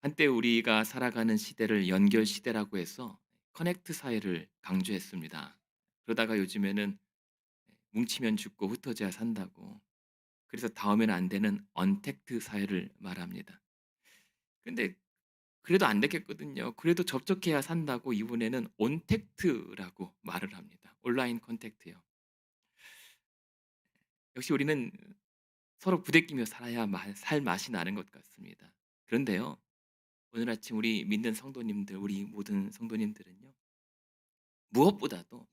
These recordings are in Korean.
한때 우리가 살아가는 시대를 연결 시대라고 해서 커넥트 사회를 강조했습니다. 그러다가 요즘에는 뭉치면 죽고 흩어져야 산다고, 그래서 닿으면 안 되는 언택트 사회를 말합니다. 근데 그래도 안 되겠거든요. 그래도 접촉해야 산다고 이번에는 온택트라고 말을 합니다. 온라인 컨택트요. 역시 우리는 서로 부대끼며 살아야 살 맛이 나는 것 같습니다. 그런데요, 오늘 아침 우리 믿는 성도님들, 우리 모든 성도님들은요, 무엇보다도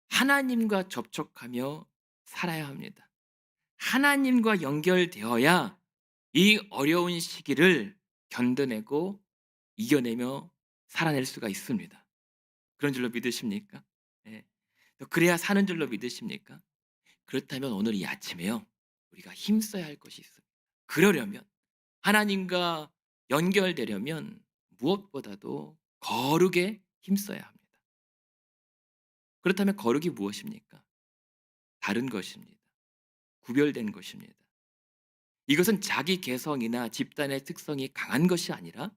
하나님과 접촉하며 살아야 합니다. 하나님과 연결되어야 이 어려운 시기를 견뎌내고 이겨내며 살아낼 수가 있습니다. 그런 줄로 믿으십니까? 예. 또 그래야 사는 줄로 믿으십니까? 그렇다면 오늘 이 아침에요, 우리가 힘써야 할 것이 있습니다. 그러려면, 하나님과 연결되려면 무엇보다도 거룩에 힘써야 합니다. 그렇다면 거룩이 무엇입니까? 다른 것입니다. 구별된 것입니다. 이것은 자기 개성이나 집단의 특성이 강한 것이 아니라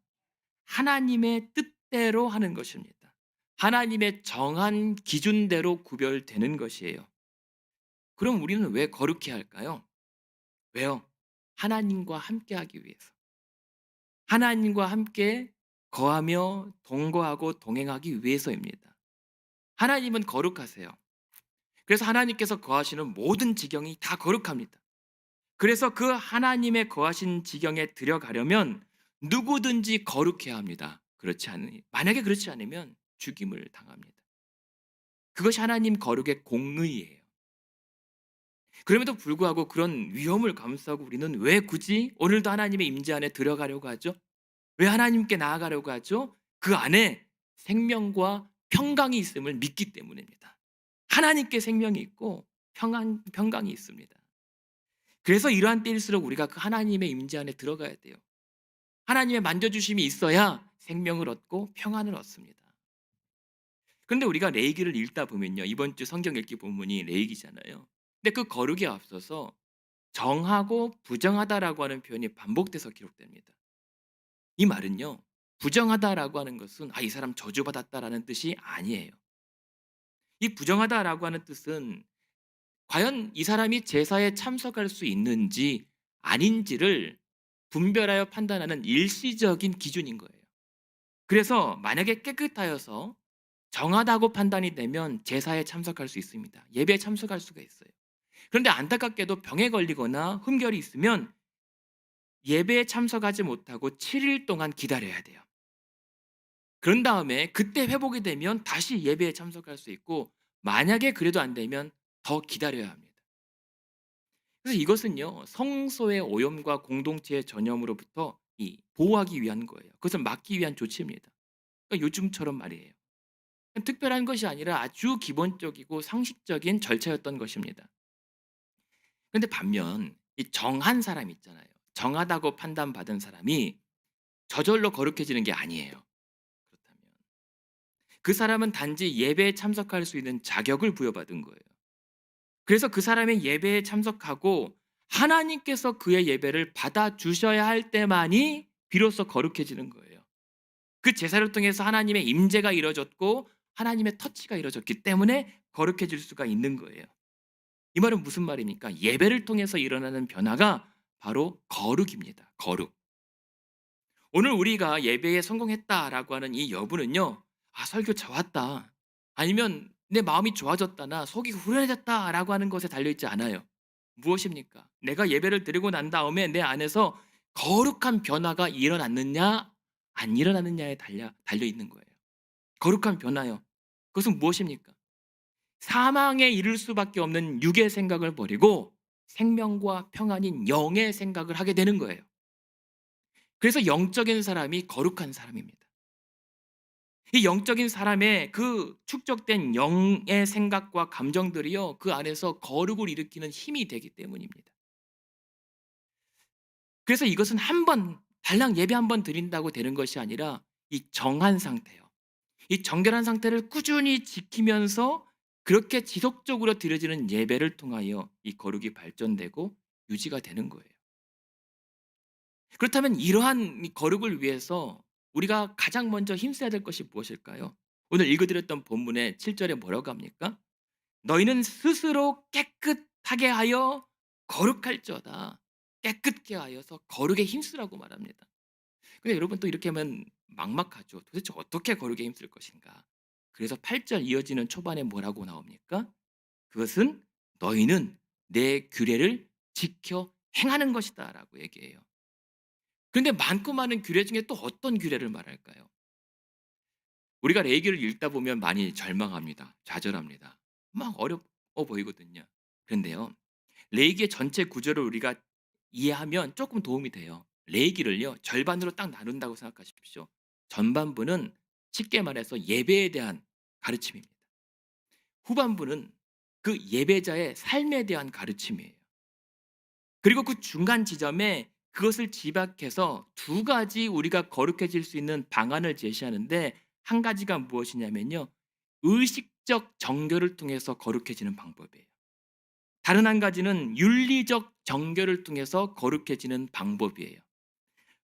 하나님의 뜻대로 하는 것입니다. 하나님의 정한 기준대로 구별되는 것이에요. 그럼 우리는 왜 거룩해야 할까요? 왜요? 하나님과 함께하기 위해서. 하나님과 함께 거하며 동거하고 동행하기 위해서입니다. 하나님은 거룩하세요. 그래서 하나님께서 거하시는 모든 지경이 다 거룩합니다. 그래서 그 하나님의 거하신 지경에 들어가려면 누구든지 거룩해야 합니다. 그렇지 않으니, 만약에 그렇지 않으면 죽임을 당합니다. 그것이 하나님 거룩의 공의예요. 그럼에도 불구하고 그런 위험을 감수하고 우리는 왜 굳이 오늘도 하나님의 임재 안에 들어가려고 하죠? 왜 하나님께 나아가려고 하죠? 그 안에 생명과 평강이 있음을 믿기 때문입니다. 하나님께 생명이 있고 평강이 있습니다. 그래서 이러한 때일수록 우리가 그 하나님의 임재 안에 들어가야 돼요. 하나님의 만져주심이 있어야 생명을 얻고 평안을 얻습니다. 그런데 우리가 레위기를 읽다 보면요, 이번 주 성경 읽기 본문이 레위기잖아요. 근데 그 거룩에 앞서서 정하고 부정하다라고 하는 표현이 반복돼서 기록됩니다. 이 말은요, 부정하다라고 하는 것은 이 사람 저주받았다라는 뜻이 아니에요. 이 부정하다라고 하는 뜻은 과연 이 사람이 제사에 참석할 수 있는지 아닌지를 분별하여 판단하는 일시적인 기준인 거예요. 그래서 만약에 깨끗하여서 정하다고 판단이 되면 제사에 참석할 수 있습니다. 예배에 참석할 수가 있어요. 그런데 안타깝게도 병에 걸리거나 흠결이 있으면 예배에 참석하지 못하고 7일 동안 기다려야 돼요. 그런 다음에 그때 회복이 되면 다시 예배에 참석할 수 있고, 만약에 그래도 안 되면 더 기다려야 합니다. 그래서 이것은요, 성소의 오염과 공동체의 전염으로부터 보호하기 위한 거예요. 그것을 막기 위한 조치입니다. 그러니까 요즘처럼 말이에요. 특별한 것이 아니라 아주 기본적이고 상식적인 절차였던 것입니다. 그런데 반면 이 정한 사람 있잖아요. 정하다고 판단받은 사람이 저절로 거룩해지는 게 아니에요. 그렇다면 그 사람은 단지 예배에 참석할 수 있는 자격을 부여받은 거예요. 그래서 그 사람의 예배에 참석하고 하나님께서 그의 예배를 받아주셔야 할 때만이 비로소 거룩해지는 거예요. 그 제사를 통해서 하나님의 임재가 이루어졌고 하나님의 터치가 이루어졌기 때문에 거룩해질 수가 있는 거예요. 이 말은 무슨 말입니까? 예배를 통해서 일어나는 변화가 바로 거룩입니다. 거룩. 오늘 우리가 예배에 성공했다라고 하는 이 여부는요, 설교 좋았다, 아니면 내 마음이 좋아졌다나 속이 후련해졌다라고 하는 것에 달려있지 않아요. 무엇입니까? 내가 예배를 드리고 난 다음에 내 안에서 거룩한 변화가 일어났느냐 안 일어났느냐에 달려있는 거예요. 거룩한 변화요. 그것은 무엇입니까? 사망에 이를 수밖에 없는 육의 생각을 버리고 생명과 평안인 영의 생각을 하게 되는 거예요. 그래서 영적인 사람이 거룩한 사람입니다. 이 영적인 사람의 그 축적된 영의 생각과 감정들이요, 그 안에서 거룩을 일으키는 힘이 되기 때문입니다. 그래서 이것은 한 번, 달랑 예배 한 번 드린다고 되는 것이 아니라 이 정한 상태요, 이 정결한 상태를 꾸준히 지키면서 그렇게 지속적으로 드려지는 예배를 통하여 이 거룩이 발전되고 유지가 되는 거예요. 그렇다면 이러한 이 거룩을 위해서 우리가 가장 먼저 힘써야 될 것이 무엇일까요? 오늘 읽어 드렸던 본문의 7 절에 뭐라고 합니까? "너희는 스스로 깨끗하게 하여 거룩할지어다." 깨끗게 하여서 거룩에 힘쓰라고 말합니다. 근데 여러분 또 이렇게 하면 막막하죠. 도대체 어떻게 거룩에 힘쓸 것인가? 그래서 8절 이어지는 초반에 뭐라고 나옵니까? 그것은 "너희는 내 규례를 지켜 행하는 것이다."라고 얘기해요. 그런데 많고 많은 규례 중에 또 어떤 규례를 말할까요? 우리가 레위기를 읽다 보면 많이 절망합니다. 좌절합니다. 막 어려워 보이거든요. 그런데요. 레위기의 전체 구조를 우리가 이해하면 조금 도움이 돼요. 레위기를요. 절반으로 딱 나눈다고 생각하십시오. 전반부는 쉽게 말해서 예배에 대한 가르침입니다. 후반부는 그 예배자의 삶에 대한 가르침이에요. 그리고 그 중간 지점에 그것을 집약해서 두 가지 우리가 거룩해질 수 있는 방안을 제시하는데 한 가지가 무엇이냐면요. 의식적 정결을 통해서 거룩해지는 방법이에요. 다른 한 가지는 윤리적 정결을 통해서 거룩해지는 방법이에요.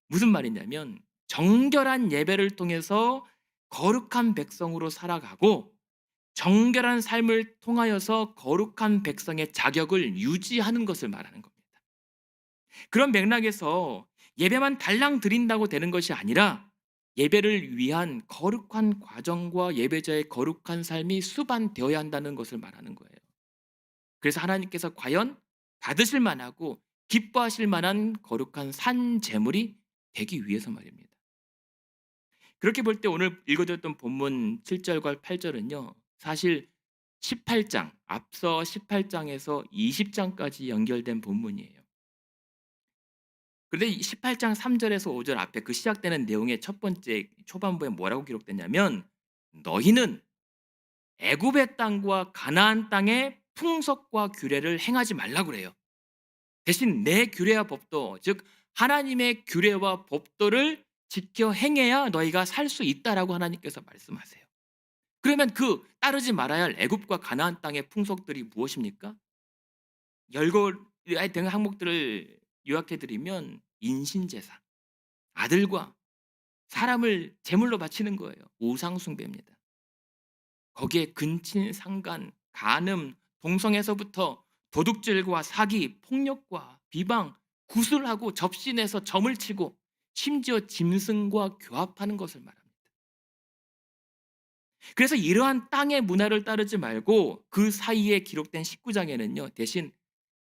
무슨 말이냐면 정결한 예배를 통해서 거룩한 백성으로 살아가고 정결한 삶을 통하여서 거룩한 백성의 자격을 유지하는 것을 말하는 겁니다. 그런 맥락에서 예배만 달랑 드린다고 되는 것이 아니라 예배를 위한 거룩한 과정과 예배자의 거룩한 삶이 수반되어야 한다는 것을 말하는 거예요. 그래서 하나님께서 과연 받으실 만하고 기뻐하실 만한 거룩한 산 제물이 되기 위해서 말입니다. 그렇게 볼 때 오늘 읽어드렸던 본문 7 절과 8 절은요. 사실 18장 앞서 18 장에서 20 장까지 연결된 본문이에요. 그런데 이 18장 3 절에서 5절 앞에 그 시작되는 내용의 첫 번째 초반부에 뭐라고 기록됐냐면 "너희는 애굽의 땅과 가나안 땅의 풍속과 규례를 행하지 말라." 그래요. 대신 내 규례와 법도 즉 하나님의 규례와 법도를 지켜 행해야 너희가 살 수 있다라고 하나님께서 말씀하세요. 그러면 그 따르지 말아야 할 애굽과 가나안 땅의 풍속들이 무엇입니까? 열거해야 되는 항목들을 요약해 드리면 인신제사, 아들과 사람을 제물로 바치는 거예요. 우상 숭배입니다. 거기에 근친, 상간, 간음, 동성에서부터 도둑질과 사기, 폭력과 비방, 구술하고 접신해서 점을 치고 심지어 짐승과 교합하는 것을 말합니다. 그래서 이러한 땅의 문화를 따르지 말고 그 사이에 기록된 19 장에는요. 대신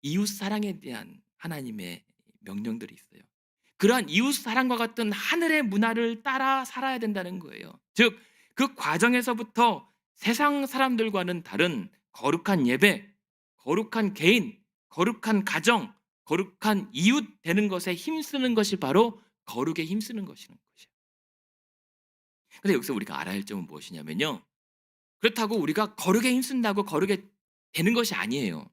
이웃 사랑에 대한 하나님의 명령들이 있어요. 그러한 이웃 사랑과 같은 하늘의 문화를 따라 살아야 된다는 거예요. 즉 그 과정에서부터 세상 사람들과는 다른 거룩한 예배, 거룩한 개인, 거룩한 가정, 거룩한 이웃 되는 것에 힘쓰는 것이 바로 거룩에 힘쓰는 것이는 것이에요. 근데 여기서 우리가 알아야 할 점은 무엇이냐면요. 그렇다고 우리가 거룩에 힘쓴다고 거룩에 되는 것이 아니에요.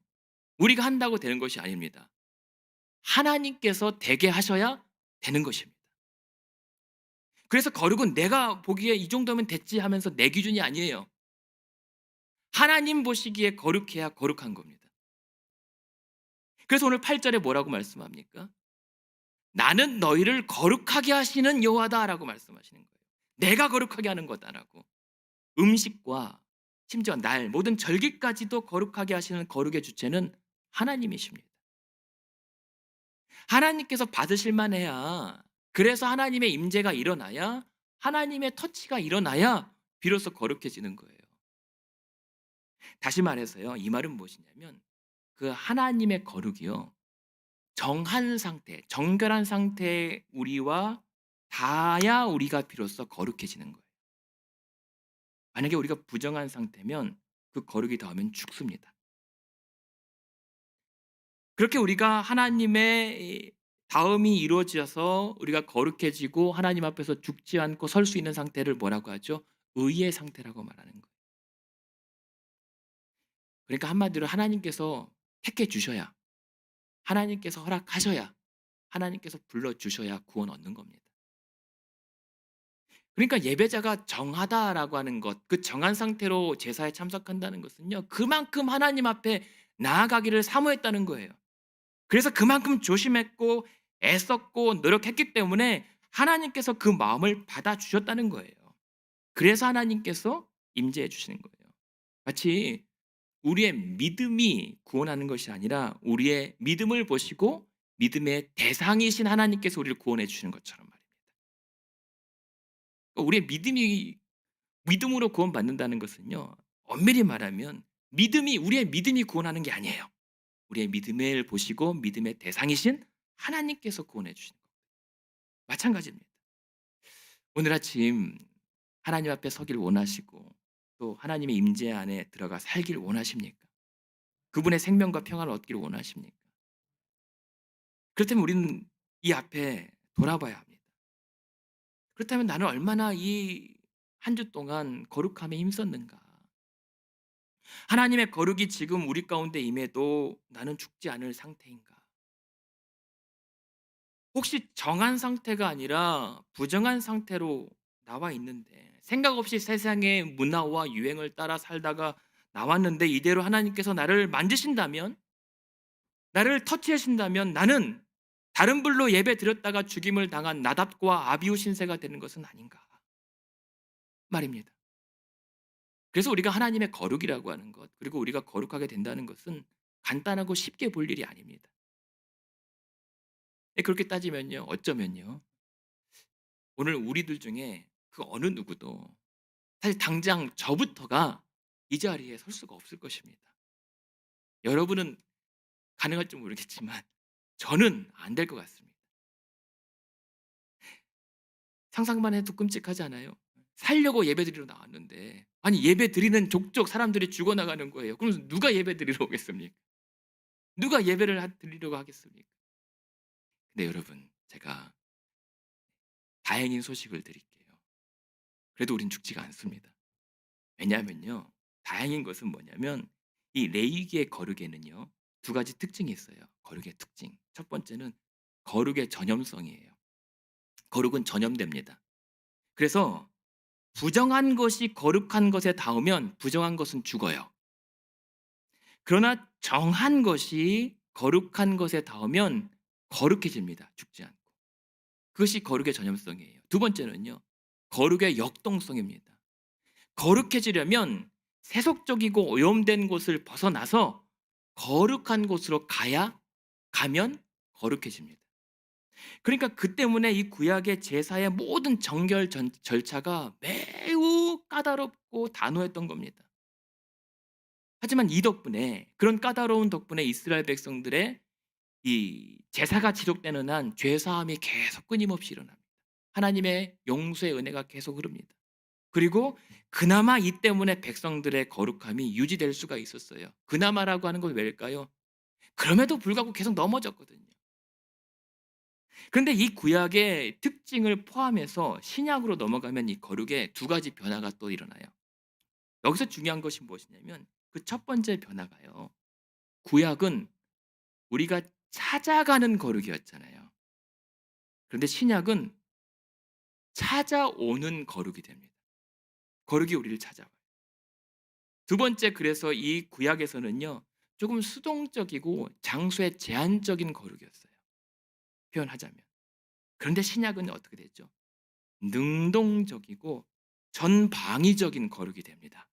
우리가 한다고 되는 것이 아닙니다. 하나님께서 되게 하셔야 되는 것입니다. 그래서 거룩은 내가 보기에 '이 정도면 됐지.' 하면서 내 기준이 아니에요. 하나님 보시기에 거룩해야 거룩한 겁니다. 그래서 오늘 8 절에 뭐라고 말씀합니까? "나는 너희를 거룩하게 하시는 여호와다."라고 말씀하시는 거예요. "내가 거룩하게 하는 거다."라고. 음식과 심지어 날 모든 절기까지도 거룩하게 하시는 거룩의 주체는 하나님이십니다. 하나님께서 받으실 만해야 그래서 하나님의 임재가 일어나야 하나님의 터치가 일어나야 비로소 거룩해지는 거예요. 다시 말해서요. 이 말은 무엇이냐면 그 하나님의 거룩이요. 정한 상태, 정결한 상태의 우리와 닿아야 우리가 비로소 거룩해지는 거예요. 만약에 우리가 부정한 상태면 그 거룩이 닿으면 죽습니다. 그렇게 우리가 하나님의 이 닿음이 이루어져서 우리가 거룩해지고 하나님 앞에서 죽지 않고 설 수 있는 상태를 뭐라고 하죠? 의의 상태라고 말하는 거예요. 그러니까 한마디로 하나님께서 택해 주셔야, 하나님께서 허락하셔야, 하나님께서 불러 주셔야 구원 얻는 겁니다. 그러니까 예배자가 정하다라고 하는 것, 그 정한 상태로 제사에 참석한다는 것은요. 그만큼 하나님 앞에 나아가기를 사모했다는 거예요. 그래서 그만큼 조심했고 애썼고 노력했기 때문에 하나님께서 그 마음을 받아주셨다는 거예요. 그래서 하나님께서 임재해 주시는 거예요. 마치 우리의 믿음이 구원하는 것이 아니라 우리의 믿음을 보시고 믿음의 대상이신 하나님께서 우리를 구원해 주시는 것처럼 말입니다. 그러니까 우리의 믿음이 믿음으로 구원받는다는 것은요. 엄밀히 말하면 우리의 믿음이 구원하는 게 아니에요. 우리의 믿음을 보시고 믿음의 대상이신 하나님께서 구원해 주시는 것. 마찬가지입니다. 오늘 아침 하나님 앞에 서길 원하시고 또 하나님의 임재 안에 들어가 살길 원하십니까? 그분의 생명과 평안을 얻기를 원하십니까? 그렇다면 우리는 이 앞에 돌아봐야 합니다. 그렇다면 나는 얼마나 이 한 주 동안 거룩함에 힘썼는가? 하나님의 거룩이 지금 우리 가운데 임해도 나는 죽지 않을 상태인가? 혹시 정한 상태가 아니라 부정한 상태로 나와 있는데 생각 없이 세상의 문화와 유행을 따라 살다가 나왔는데 이대로 하나님께서 나를 만지신다면, 나를 터치하신다면 나는 다른 불로 예배 드렸다가 죽임을 당한 나답과 아비후 신세가 되는 것은 아닌가 말입니다. 그래서 우리가 하나님의 거룩이라고 하는 것, 그리고 우리가 거룩하게 된다는 것은 간단하고 쉽게 볼 일이 아닙니다. 그렇게 따지면요, 어쩌면요, 오늘 우리들 중에 그 어느 누구도 사실 당장 저부터가 이 자리에 설 수가 없을 것입니다. 여러분은 가능할지 모르겠지만 저는 안 될 것 같습니다. 상상만 해도 끔찍하지 않아요? 살려고 예배드리러 나왔는데 아니 예배드리는 족족 사람들이 죽어나가는 거예요. 그럼 누가 예배드리러 오겠습니까? 누가 드리려고 하겠습니까? 근데 여러분, 제가 다행인 소식을 드릴게요. 그래도 우린 죽지가 않습니다. 왜냐하면요, 다행인 것은 뭐냐면 이 레위기의 거룩에는요 두 가지 특징이 있어요. 거룩의 특징. 첫 번째는 거룩의 전염성이에요. 거룩은 전염됩니다. 그래서 부정한 것이 거룩한 것에 닿으면 부정한 것은 죽어요. 그러나 정한 것이 거룩한 것에 닿으면 거룩해집니다. 죽지 않고. 그것이 거룩의 전염성이에요. 두 번째는요, 거룩의 역동성입니다. 거룩해지려면 세속적이고 오염된 곳을 벗어나서 거룩한 곳으로 가면 거룩해집니다. 그러니까 그 때문에 이 구약의 제사의 모든 절차가 매우 까다롭고 단호했던 겁니다. 하지만 이 덕분에, 그런 까다로운 덕분에 이스라엘 백성들의 이 제사가 지속되는 한 죄사함이 계속 끊임없이 일어납니다. 하나님의 용서의 은혜가 계속 흐릅니다. 그리고 그나마 이 때문에 백성들의 거룩함이 유지될 수가 있었어요. 그나마라고 하는 건 왜일까요? 그럼에도 불구하고 계속 넘어졌거든요. 그런데 이 구약의 특징을 포함해서 신약으로 넘어가면 이 거룩에 두 가지 변화가 또 일어나요. 여기서 중요한 것이 무엇이냐면 그 첫 번째 변화가요, 구약은 우리가 찾아가는 거룩이었잖아요. 그런데 신약은 찾아오는 거룩이 됩니다. 거룩이 우리를 찾아와요. 두 번째, 그래서 이 구약에서는요 조금 수동적이고 장소에 제한적인 거룩이었어요. 표현하자면. 그런데 신약은 어떻게 되죠? 능동적이고 전방위적인 거룩이 됩니다.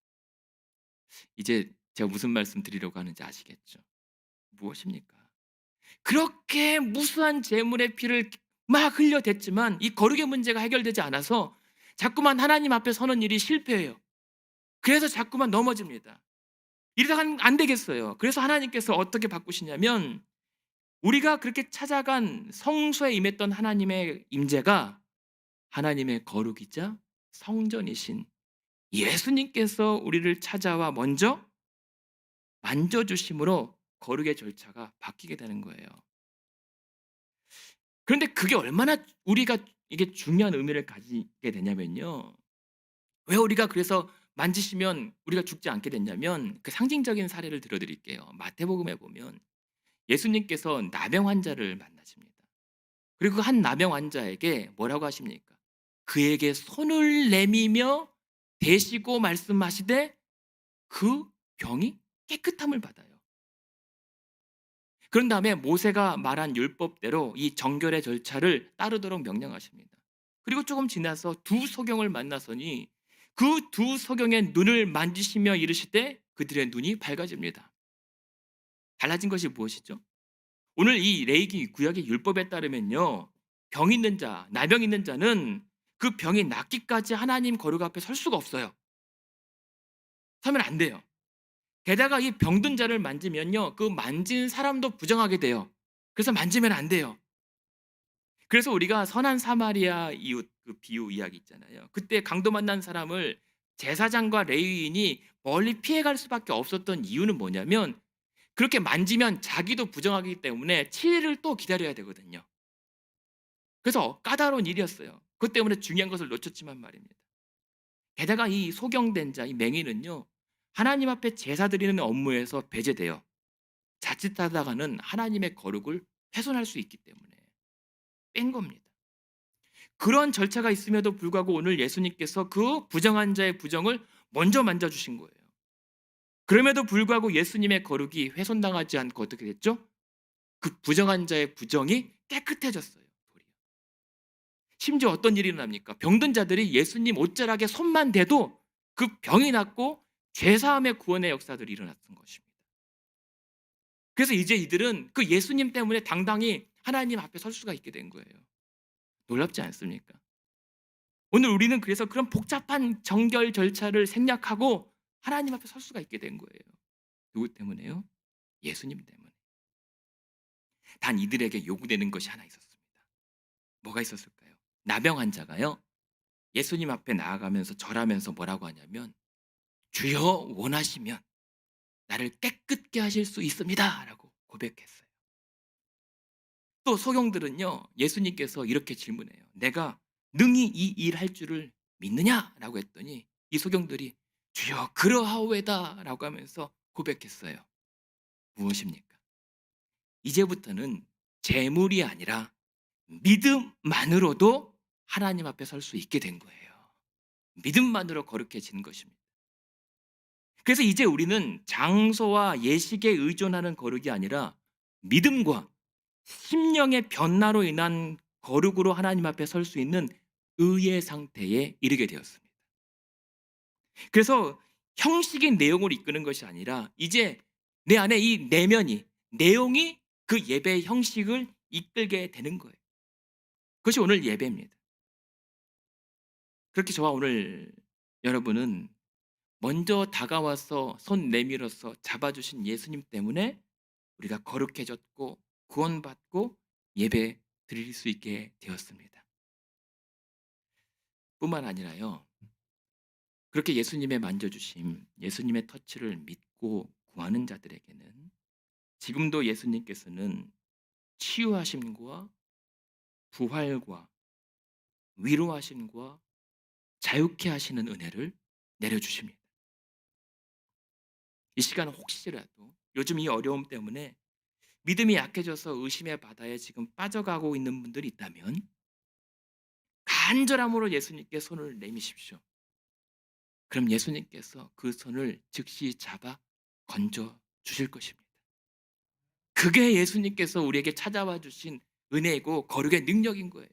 이제 제가 무슨 말씀 드리려고 하는지 아시겠죠? 무엇입니까? 그렇게 무수한 재물의 피를 막 흘려댔지만 이 거룩의 문제가 해결되지 않아서 자꾸만 하나님 앞에 서는 일이 실패해요. 그래서 자꾸만 넘어집니다. 이러다가는 안 되겠어요. 그래서 하나님께서 어떻게 바꾸시냐면 우리가 그렇게 찾아간 성소에 임했던 하나님의 임재가 하나님의 거룩이자 성전이신 예수님께서 우리를 찾아와 먼저 만져주심으로 거룩의 절차가 바뀌게 되는 거예요. 그런데 그게 얼마나 우리가 이게 중요한 의미를 가지게 되냐면요, 왜 우리가 그래서 만지시면 우리가 죽지 않게 됐냐면 그 상징적인 사례를 들어드릴게요. 마태복음에 보면 예수님께서 나병 환자를 만나십니다. 그리고 그 한 나병 환자에게 뭐라고 하십니까? 그에게 손을 내미며 대시고 말씀하시되 그 병이 깨끗함을 받아요. 그런 다음에 모세가 말한 율법대로 이 정결의 절차를 따르도록 명령하십니다. 그리고 조금 지나서 두 소경을 만나서니 그 두 소경의 눈을 만지시며 이르시되 그들의 눈이 밝아집니다. 달라진 것이 무엇이죠? 오늘 이 레위기 구약의 율법에 따르면요, 병 있는 자, 나병 있는 자는 그 병이 낫기까지 하나님 거룩 앞에 설 수가 없어요. 서면 안 돼요. 게다가 이 병든 자를 만지면요, 그 만진 사람도 부정하게 돼요. 그래서 만지면 안 돼요. 그래서 우리가 선한 사마리아 이웃 그 비유 이야기 있잖아요. 그때 강도 만난 사람을 제사장과 레위인이 멀리 피해갈 수밖에 없었던 이유는 뭐냐면, 그렇게 만지면 자기도 부정하기 때문에 7일을 또 기다려야 되거든요. 그래서 까다로운 일이었어요. 그것 때문에 중요한 것을 놓쳤지만 말입니다. 게다가 이 소경된 자, 이 맹인은요, 하나님 앞에 제사 드리는 업무에서 배제돼요. 자칫하다가는 하나님의 거룩을 훼손할 수 있기 때문에 뺀 겁니다. 그런 절차가 있음에도 불구하고 오늘 예수님께서 그 부정한 자의 부정을 먼저 만져주신 거예요. 그럼에도 불구하고 예수님의 거룩이 훼손당하지 않고 어떻게 됐죠? 그 부정한 자의 부정이 깨끗해졌어요. 심지어 어떤 일이 일어납니까? 병든 자들이 예수님 옷자락에 손만 대도 그 병이 낫고 죄사함의 구원의 역사들이 일어났던 것입니다. 그래서 이제 이들은 그 예수님 때문에 당당히 하나님 앞에 설 수가 있게 된 거예요. 놀랍지 않습니까? 오늘 우리는 그래서 그런 복잡한 정결 절차를 생략하고 하나님 앞에 설 수가 있게 된 거예요. 누구 때문에요? 예수님 때문에. 단 이들에게 요구되는 것이 하나 있었습니다. 뭐가 있었을까요? 나병 환자가요, 예수님 앞에 나아가면서 절하면서 뭐라고 하냐면, 주여 원하시면 나를 깨끗게 하실 수 있습니다 라고 고백했어요. 또 소경들은요, 예수님께서 이렇게 질문해요. 내가 능히 이 일 할 줄을 믿느냐? 라고 했더니 이 소경들이 주여 그러하오에다 라고 하면서 고백했어요. 무엇입니까? 이제부터는 재물이 아니라 믿음만으로도 하나님 앞에 설 수 있게 된 거예요. 믿음만으로 거룩해지는 것입니다. 그래서 이제 우리는 장소와 예식에 의존하는 거룩이 아니라 믿음과 심령의 변화로 인한 거룩으로 하나님 앞에 설 수 있는 의의 상태에 이르게 되었습니다. 그래서 형식인 내용을 이끄는 것이 아니라 이제 내 안에 이 내면이, 내용이 그 예배의 형식을 이끌게 되는 거예요. 그것이 오늘 예배입니다. 그렇게 저와 오늘 여러분은 먼저 다가와서 손 내밀어서 잡아주신 예수님 때문에 우리가 거룩해졌고 구원받고 예배 드릴 수 있게 되었습니다. 뿐만 아니라요, 그렇게 예수님의 만져주심, 예수님의 터치를 믿고 구하는 자들에게는 지금도 예수님께서는 치유하심과 부활과 위로하심과 자유케 하시는 은혜를 내려주십니다. 이 시간은 혹시라도 요즘 이 어려움 때문에 믿음이 약해져서 의심의 바다에 지금 빠져가고 있는 분들이 있다면 간절함으로 예수님께 손을 내미십시오. 그럼 예수님께서 그 손을 즉시 잡아 건져 주실 것입니다. 그게 예수님께서 우리에게 찾아와 주신 은혜이고 거룩의 능력인 거예요.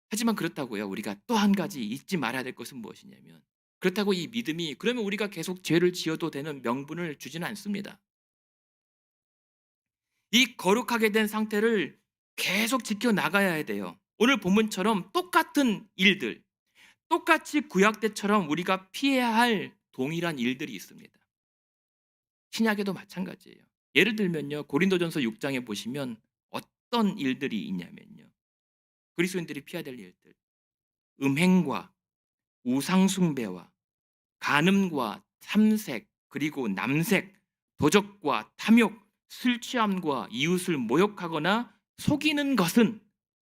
하지만 그렇다고요, 우리가 또 한 가지 잊지 말아야 될 것은 무엇이냐면, 그렇다고 이 믿음이 그러면 우리가 계속 죄를 지어도 되는 명분을 주지는 않습니다. 이 거룩하게 된 상태를 계속 지켜나가야 돼요. 오늘 본문처럼 똑같은 일들, 똑같이 구약 때처럼 우리가 피해야 할 동일한 일들이 있습니다. 신약에도 마찬가지예요. 예를 들면요, 고린도전서 6장에 보시면 어떤 일들이 있냐면요, 그리스도인들이 피해야 될 일들, 음행과 우상숭배와 간음과 탐색, 그리고 남색, 도적과 탐욕, 술 취함과 이웃을 모욕하거나 속이는 것은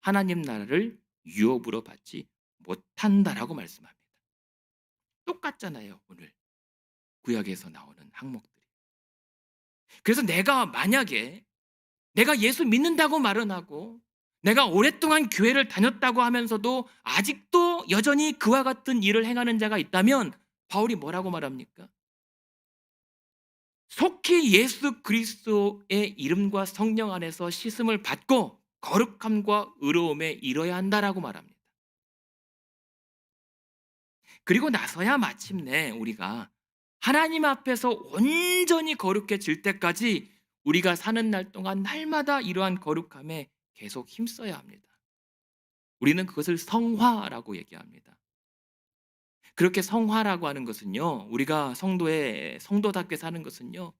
하나님 나라를 유업으로 받지 못한다라고 말씀합니다. 똑같잖아요, 오늘 구약에서 나오는 항목들이. 그래서 내가 만약에 내가 예수 믿는다고 말은 하고 내가 오랫동안 교회를 다녔다고 하면서도 아직도 여전히 그와 같은 일을 행하는 자가 있다면 바울이 뭐라고 말합니까? 속히 예수 그리스도의 이름과 성령 안에서 씻음을 받고 거룩함과 의로움에 이뤄야 한다라고 말합니다. 그리고 나서야 마침내 우리가 하나님 앞에서 온전히 거룩해질 때까지 우리가 사는 날 동안 날마다 이러한 거룩함에 계속 힘써야 합니다. 우리는 그것을 성화라고 얘기합니다. 그렇게 성화라고 하는 것은요, 우리가 성도답게 사는 것은요,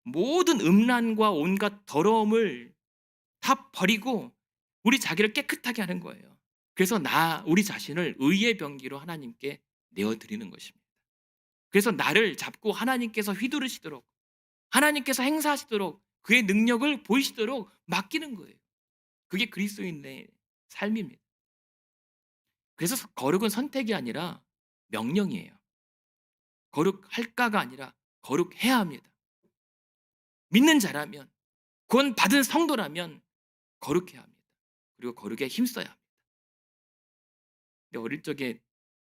모든 음란과 온갖 더러움을 다 버리고 우리 자기를 깨끗하게 하는 거예요. 그래서 우리 자신을 의의 병기로 하나님께 내어드리는 것입니다. 그래서 나를 잡고 하나님께서 휘두르시도록, 하나님께서 행사하시도록, 그의 능력을 보이시도록 맡기는 거예요. 그게 그리스도인의 삶입니다. 그래서 거룩은 선택이 아니라 명령이에요. 거룩할까가 아니라 거룩해야 합니다. 믿는 자라면, 구원 받은 성도라면 거룩해야 합니다. 그리고 거룩에 힘써야 합니다. 근데 어릴 적에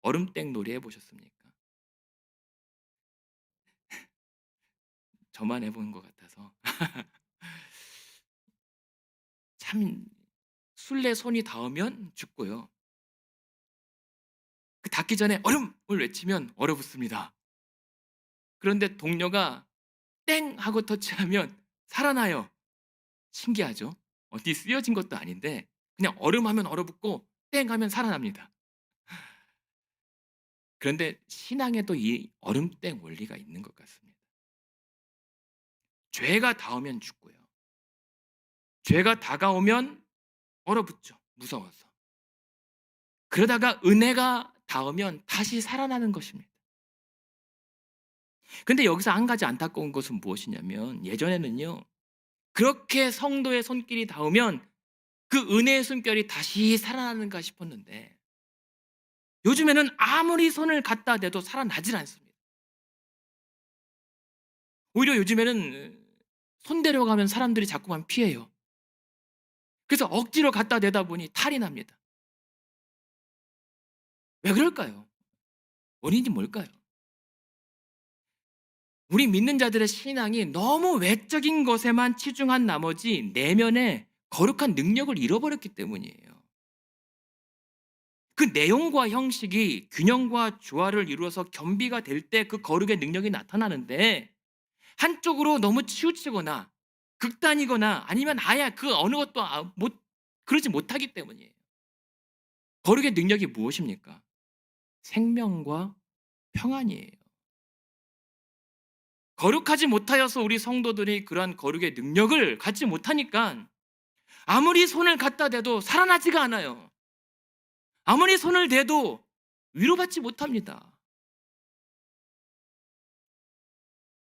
얼음땡 놀이 해보셨습니까? 저만 해본 것 같아서. 참 술래 손이 닿으면 죽고요. 그 닿기 전에 얼음을 외치면 얼어붙습니다. 그런데 동료가 땡 하고 터치하면 살아나요. 신기하죠? 어디 쓰여진 것도 아닌데 그냥 얼음 하면 얼어붙고 땡 하면 살아납니다. 그런데 신앙에도 이 얼음땡 원리가 있는 것 같습니다. 죄가 닿으면 죽고요. 죄가 다가오면 얼어붙죠. 무서워서. 그러다가 은혜가 닿으면 다시 살아나는 것입니다. 근데 여기서 한 가지 안타까운 것은 무엇이냐면 예전에는요. 그렇게 성도의 손길이 닿으면 그 은혜의 숨결이 다시 살아나는가 싶었는데 요즘에는 아무리 손을 갖다 대도 살아나질 않습니다. 오히려 요즘에는 손 데려가면 사람들이 자꾸만 피해요. 그래서 억지로 갖다 대다 보니 탈이 납니다. 왜 그럴까요? 원인이 뭘까요? 우리 믿는 자들의 신앙이 너무 외적인 것에만 치중한 나머지 내면의 거룩한 능력을 잃어버렸기 때문이에요. 그 내용과 형식이 균형과 조화를 이루어서 겸비가 될 때 그 거룩의 능력이 나타나는데 한쪽으로 너무 치우치거나 극단이거나 아니면 아예 그 어느 것도 그러지 못하기 때문이에요. 거룩의 능력이 무엇입니까? 생명과 평안이에요. 거룩하지 못하여서 우리 성도들이 그러한 거룩의 능력을 갖지 못하니까 아무리 손을 갖다 대도 살아나지가 않아요. 아무리 손을 대도 위로받지 못합니다.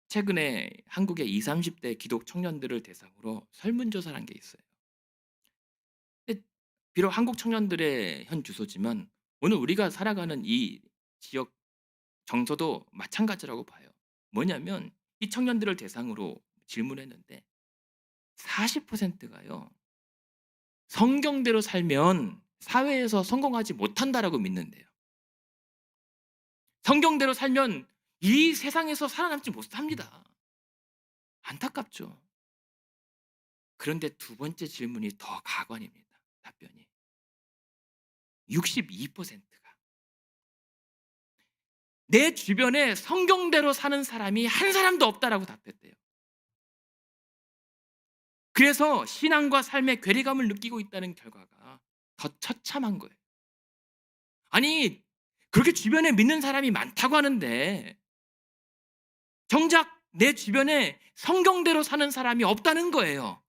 최근에 한국의 20, 30대 기독 청년들을 대상으로 설문조사를 한 게 있어요. 근데 비록 한국 청년들의 현 주소지만 오늘 우리가 살아가는 이 지역 정서도 마찬가지라고 봐요. 뭐냐면 이 청년들을 대상으로 질문했는데 40%가요. 성경대로 살면 사회에서 성공하지 못한다라고 믿는데요. 성경대로 살면 이 세상에서 살아남지 못합니다. 안타깝죠. 그런데 두 번째 질문이 더 가관입니다. 답변이. 62%가 내 주변에 성경대로 사는 사람이 한 사람도 없다라고 답했대요. 그래서 신앙과 삶의 괴리감을 느끼고 있다는 결과가 더 처참한 거예요. 아니, 그렇게 주변에 믿는 사람이 많다고 하는데 정작 내 주변에 성경대로 사는 사람이 없다는 거예요.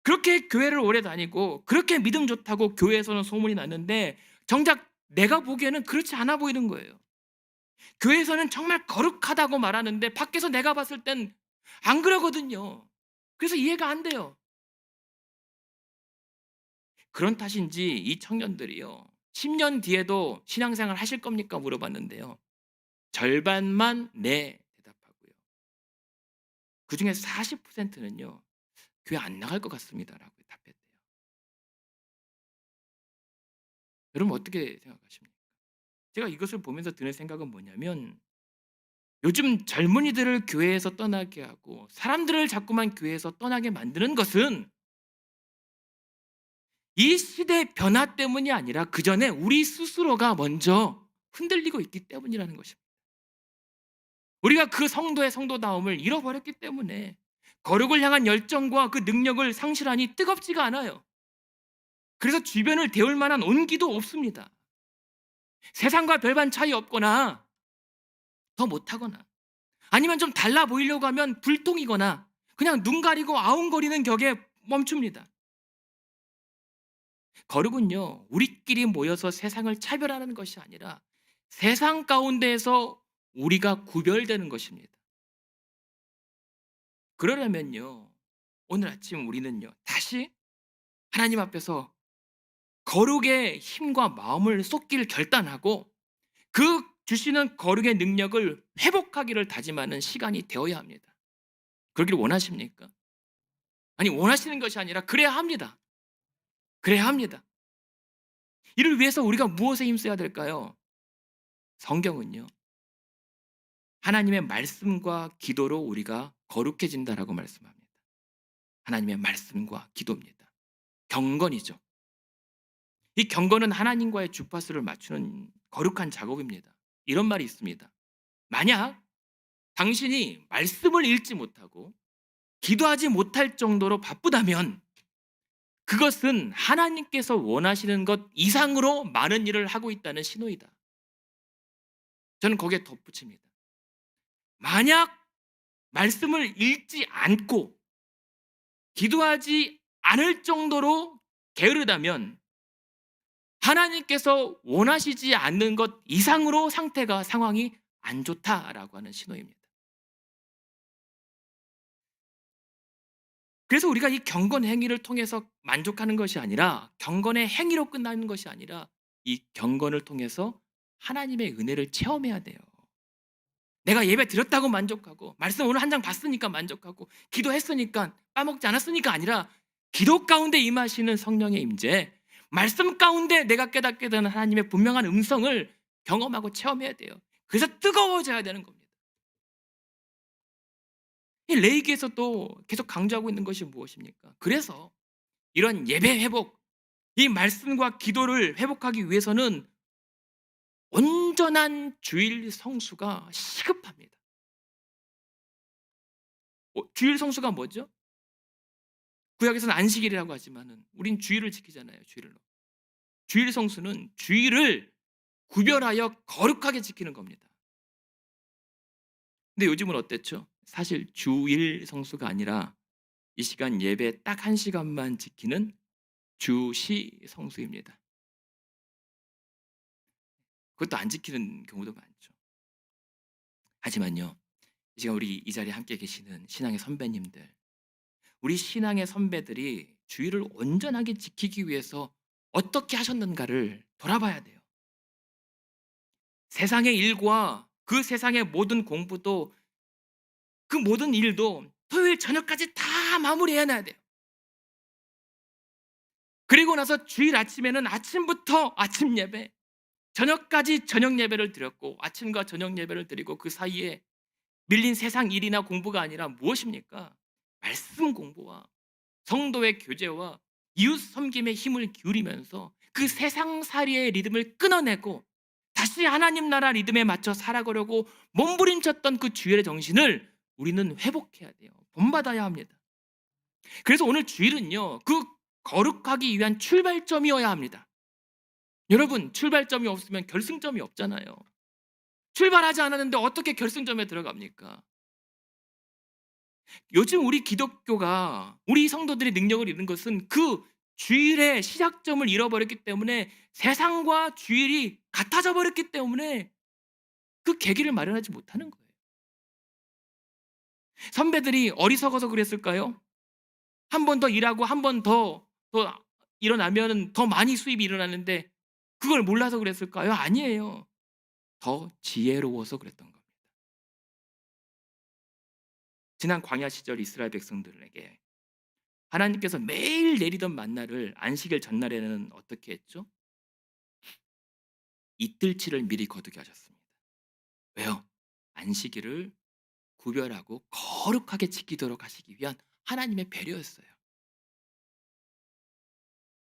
그렇게 교회를 오래 다니고 그렇게 믿음 좋다고 교회에서는 소문이 났는데 정작 내가 보기에는 그렇지 않아 보이는 거예요. 교회에서는 정말 거룩하다고 말하는데 밖에서 내가 봤을 땐 안 그러거든요. 그래서 이해가 안 돼요. 그런 탓인지 이 청년들이요. 10년 뒤에도 신앙생활 하실 겁니까? 물어봤는데요. 절반만 네 대답하고요. 그중에 40%는요. 교회 안 나갈 것 같습니다라고 답했대요. 여러분 어떻게 생각하십니까? 제가 이것을 보면서 드는 생각은 뭐냐면 요즘 젊은이들을 교회에서 떠나게 하고 사람들을 자꾸만 교회에서 떠나게 만드는 것은 이 시대 변화 때문이 아니라 그전에 우리 스스로가 먼저 흔들리고 있기 때문이라는 것입니다. 우리가 그 성도의 성도다움을 잃어버렸기 때문에 거룩을 향한 열정과 그 능력을 상실하니 뜨겁지가 않아요. 그래서 주변을 데울 만한 온기도 없습니다. 세상과 별반 차이 없거나 더 못하거나 아니면 좀 달라 보이려고 하면 불통이거나 그냥 눈 가리고 아웅거리는 격에 멈춥니다. 거룩은요, 우리끼리 모여서 세상을 차별하는 것이 아니라 세상 가운데에서 우리가 구별되는 것입니다. 그러려면요, 오늘 아침 우리는요, 다시 하나님 앞에서 거룩의 힘과 마음을 쏟기를 결단하고 그 주시는 거룩의 능력을 회복하기를 다짐하는 시간이 되어야 합니다. 그러기를 원하십니까? 아니, 원하시는 것이 아니라 그래야 합니다. 그래야 합니다. 이를 위해서 우리가 무엇에 힘써야 될까요? 성경은요, 하나님의 말씀과 기도로 우리가 거룩해진다라고 말씀합니다. 하나님의 말씀과 기도입니다. 경건이죠. 이 경건은 하나님과의 주파수를 맞추는 거룩한 작업입니다. 이런 말이 있습니다. 만약 당신이 말씀을 읽지 못하고 기도하지 못할 정도로 바쁘다면 그것은 하나님께서 원하시는 것 이상으로 많은 일을 하고 있다는 신호이다. 저는 거기에 덧붙입니다. 만약 말씀을 읽지 않고 기도하지 않을 정도로 게으르다면 하나님께서 원하시지 않는 것 이상으로 상황이 안 좋다라고 하는 신호입니다. 그래서 우리가 이 경건 행위를 통해서 만족하는 것이 아니라 경건의 행위로 끝나는 것이 아니라 이 경건을 통해서 하나님의 은혜를 체험해야 돼요. 내가 예배 드렸다고 만족하고 말씀 오늘 한 장 봤으니까 만족하고 기도했으니까 빠먹지 않았으니까 아니라 기도 가운데 임하시는 성령의 임재, 말씀 가운데 내가 깨닫게 되는 하나님의 분명한 음성을 경험하고 체험해야 돼요. 그래서 뜨거워져야 되는 겁니다. 이 레이기에서도 계속 강조하고 있는 것이 무엇입니까? 그래서 이런 예배 회복, 이 말씀과 기도를 회복하기 위해서는 온전한 주일 성수가 시급합니다. 주일 성수가 뭐죠? 구약에서는 안식일이라고 하지만은 우린 주일을 지키잖아요. 주일 성수는 주일을 구별하여 거룩하게 지키는 겁니다. 근데 요즘은 어땠죠? 사실 주일 성수가 아니라 이 시간 예배 딱 1시간만 지키는 주시 성수입니다. 그것도 안 지키는 경우도 많죠. 하지만요, 이 시간 우리 이 자리에 함께 계시는 신앙의 선배님들, 우리 신앙의 선배들이 주일을 온전하게 지키기 위해서 어떻게 하셨는가를 돌아봐야 돼요. 세상의 일과 그 세상의 모든 공부도 그 모든 일도 토요일 저녁까지 다 마무리해야 돼요. 그리고 나서 주일 아침에는 아침부터 아침 예배, 저녁까지 저녁 예배를 드렸고 아침과 저녁 예배를 드리고 그 사이에 밀린 세상 일이나 공부가 아니라 무엇입니까? 말씀 공부와 성도의 교제와 이웃 섬김에 힘을 기울이면서 그 세상살이의 리듬을 끊어내고 다시 하나님 나라 리듬에 맞춰 살아가려고 몸부림쳤던 그 주일의 정신을 우리는 회복해야 돼요. 본받아야 합니다. 그래서 오늘 주일은요, 그 거룩하기 위한 출발점이어야 합니다. 여러분, 출발점이 없으면 결승점이 없잖아요. 출발하지 않았는데 어떻게 결승점에 들어갑니까? 요즘 우리 기독교가 우리 성도들의 능력을 잃은 것은 그 주일의 시작점을 잃어버렸기 때문에 세상과 주일이 같아져 버렸기 때문에 그 계기를 마련하지 못하는 거예요. 선배들이 어리석어서 그랬을까요? 한 번 더 일하고 한 번 더 일어나면 더 많이 수입이 일어나는데 그걸 몰라서 그랬을까요? 아니에요. 더 지혜로워서 그랬던 겁니다. 지난 광야 시절 이스라엘 백성들에게 하나님께서 매일 내리던 만나를 안식일 전날에는 어떻게 했죠? 이틀치를 미리 거두게 하셨습니다. 왜요? 안식일을 구별하고 거룩하게 지키도록 하시기 위한 하나님의 배려였어요.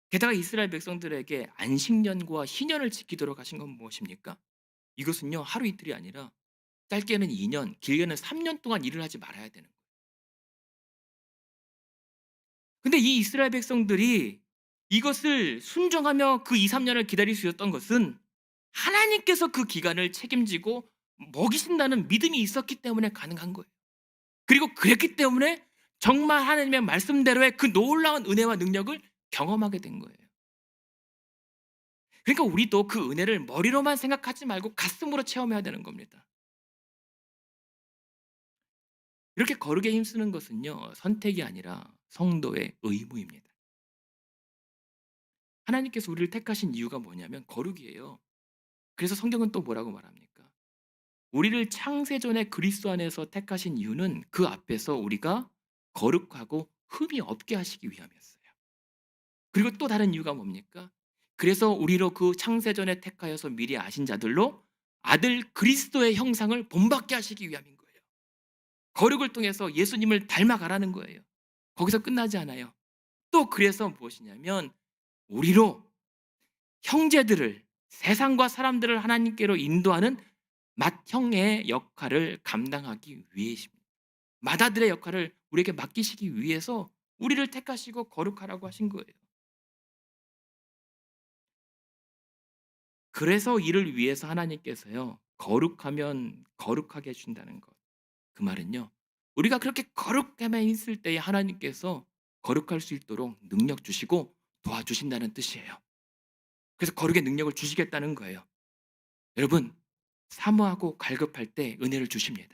게다가 이스라엘 백성들에게 안식년과 희년을 지키도록 하신 건 무엇입니까? 이것은요, 하루 이틀이 아니라 짧게는 2년, 길게는 3년 동안 일을 하지 말아야 되는 거예요. 근데 이 이스라엘 백성들이 이것을 순종하며 그 2, 3년을 기다릴 수 있었던 것은 하나님께서 그 기간을 책임지고 먹이신다는 믿음이 있었기 때문에 가능한 거예요. 그리고 그랬기 때문에 정말 하나님의 말씀대로의 그 놀라운 은혜와 능력을 경험하게 된 거예요. 그러니까 우리도 그 은혜를 머리로만 생각하지 말고 가슴으로 체험해야 되는 겁니다. 이렇게 거룩에 힘쓰는 것은요, 선택이 아니라 성도의 의무입니다. 하나님께서 우리를 택하신 이유가 뭐냐면 거룩이에요. 그래서 성경은 또 뭐라고 말합니까? 우리를 창세전에 그리스도 안에서 택하신 이유는 그 앞에서 우리가 거룩하고 흠이 없게 하시기 위함이었어요. 그리고 또 다른 이유가 뭡니까? 그래서 우리로 그 창세전에 택하여서 미리 아신 자들로 아들 그리스도의 형상을 본받게 하시기 위함인 거예요. 거룩을 통해서 예수님을 닮아가라는 거예요. 거기서 끝나지 않아요. 또 그래서 무엇이냐면 우리로 형제들을, 세상과 사람들을 하나님께로 인도하는 맏형의 역할을 감당하기 위해십니다. 맏아들의 역할을 우리에게 맡기시기 위해서 우리를 택하시고 거룩하라고 하신 거예요. 그래서 이를 위해서 하나님께서요, 거룩하면 거룩하게 해준다는 것. 그 말은요, 우리가 그렇게 거룩함에 있을 때에 하나님께서 거룩할 수 있도록 능력 주시고 도와주신다는 뜻이에요. 그래서 거룩의 능력을 주시겠다는 거예요. 여러분, 사모하고 갈급할 때 은혜를 주십니다.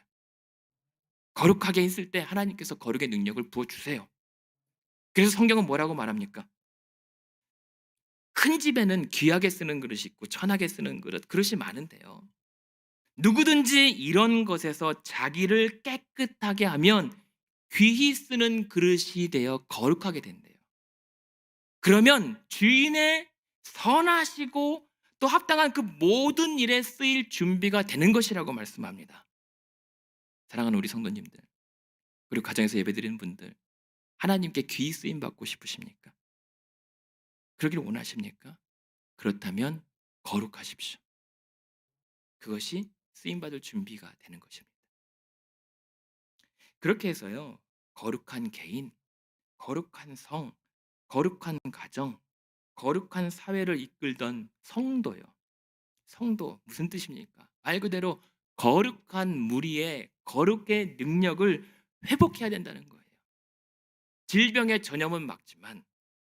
거룩하게 있을 때 하나님께서 거룩의 능력을 부어주세요. 그래서 성경은 뭐라고 말합니까? 큰 집에는 귀하게 쓰는 그릇이 있고 천하게 쓰는 그릇이 많은데요, 누구든지 이런 것에서 자기를 깨끗하게 하면 귀히 쓰는 그릇이 되어 거룩하게 된대요. 그러면 주인의 선하시고 또 합당한 그 모든 일에 쓰일 준비가 되는 것이라고 말씀합니다. 사랑하는 우리 성도님들, 그리고 가정에서 예배드리는 분들, 하나님께 귀히 쓰임 받고 싶으십니까? 그러기를 원하십니까? 그렇다면 거룩하십시오. 그것이 쓰임 받을 준비가 되는 것입니다. 그렇게 해서요, 거룩한 개인, 거룩한 성, 거룩한 가정, 거룩한 사회를 이끌던 성도요. 성도 무슨 뜻입니까? 말 그대로 거룩한 무리의 거룩의 능력을 회복해야 된다는 거예요. 질병의 전염은 막지만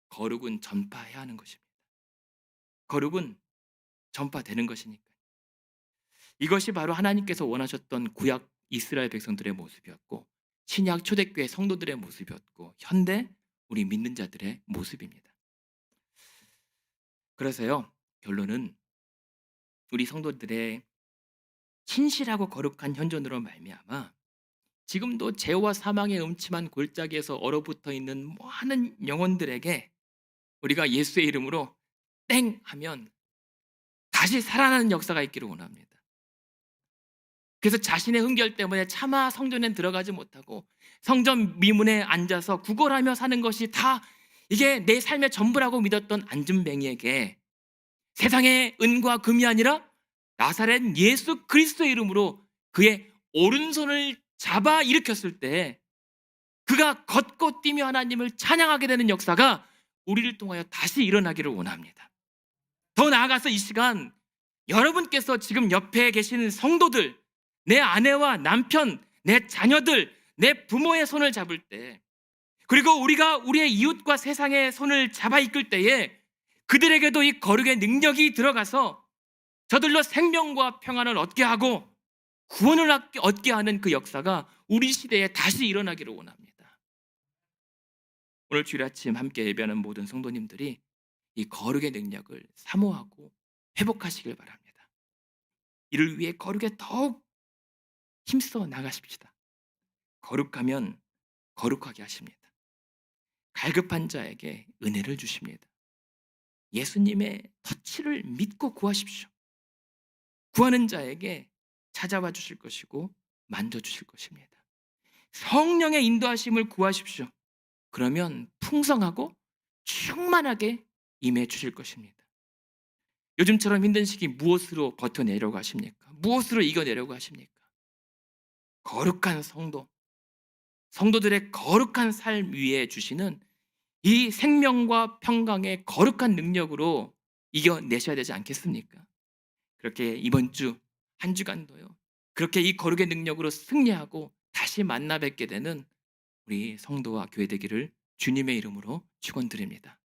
거룩은 전파해야 하는 것입니다. 거룩은 전파되는 것이니까. 이것이 바로 하나님께서 원하셨던 구약 이스라엘 백성들의 모습이었고, 신약 초대교회 성도들의 모습이었고, 현대 우리 믿는 자들의 모습입니다. 그래서요, 결론은 우리 성도들의 신실하고 거룩한 현존으로 말미암아 지금도 죄와 사망의 음침한 골짜기에서 얼어붙어 있는 많은 영혼들에게 우리가 예수의 이름으로 땡 하면 다시 살아나는 역사가 있기를 원합니다. 그래서 자신의 흥결 때문에 차마 성전에 들어가지 못하고 성전 미문에 앉아서 구걸하며 사는 것이 다 이게 내 삶의 전부라고 믿었던 안준뱅이에게 세상의 은과 금이 아니라 나사렛 예수 그리스도의 이름으로 그의 오른손을 잡아 일으켰을 때 그가 걷고 뛰며 하나님을 찬양하게 되는 역사가 우리를 통하여 다시 일어나기를 원합니다. 더 나아가서 이 시간 여러분께서 지금 옆에 계시는 성도들, 내 아내와 남편, 내 자녀들, 내 부모의 손을 잡을 때, 그리고 우리가 우리의 이웃과 세상의 손을 잡아 이끌 때에 그들에게도 이 거룩의 능력이 들어가서 저들로 생명과 평안을 얻게 하고 구원을 얻게 하는 그 역사가 우리 시대에 다시 일어나기를 원합니다. 오늘 주일 아침 함께 예배하는 모든 성도님들이 이 거룩의 능력을 사모하고 회복하시길 바랍니다. 이를 위해 거룩에 더욱 힘써 나가십시다. 거룩하면 거룩하게 하십니다. 갈급한 자에게 은혜를 주십니다. 예수님의 터치를 믿고 구하십시오. 구하는 자에게 찾아와 주실 것이고 만져 주실 것입니다. 성령의 인도하심을 구하십시오. 그러면 풍성하고 충만하게 임해 주실 것입니다. 요즘처럼 힘든 시기 무엇으로 버텨내려고 하십니까? 무엇으로 이겨내려고 하십니까? 거룩한 성도들의 거룩한 삶 위에 주시는 이 생명과 평강의 거룩한 능력으로 이겨내셔야 되지 않겠습니까? 그렇게 이번 주 한 주간도요. 그렇게 이 거룩의 능력으로 승리하고 다시 만나 뵙게 되는 우리 성도와 교회 되기를 주님의 이름으로 축원드립니다.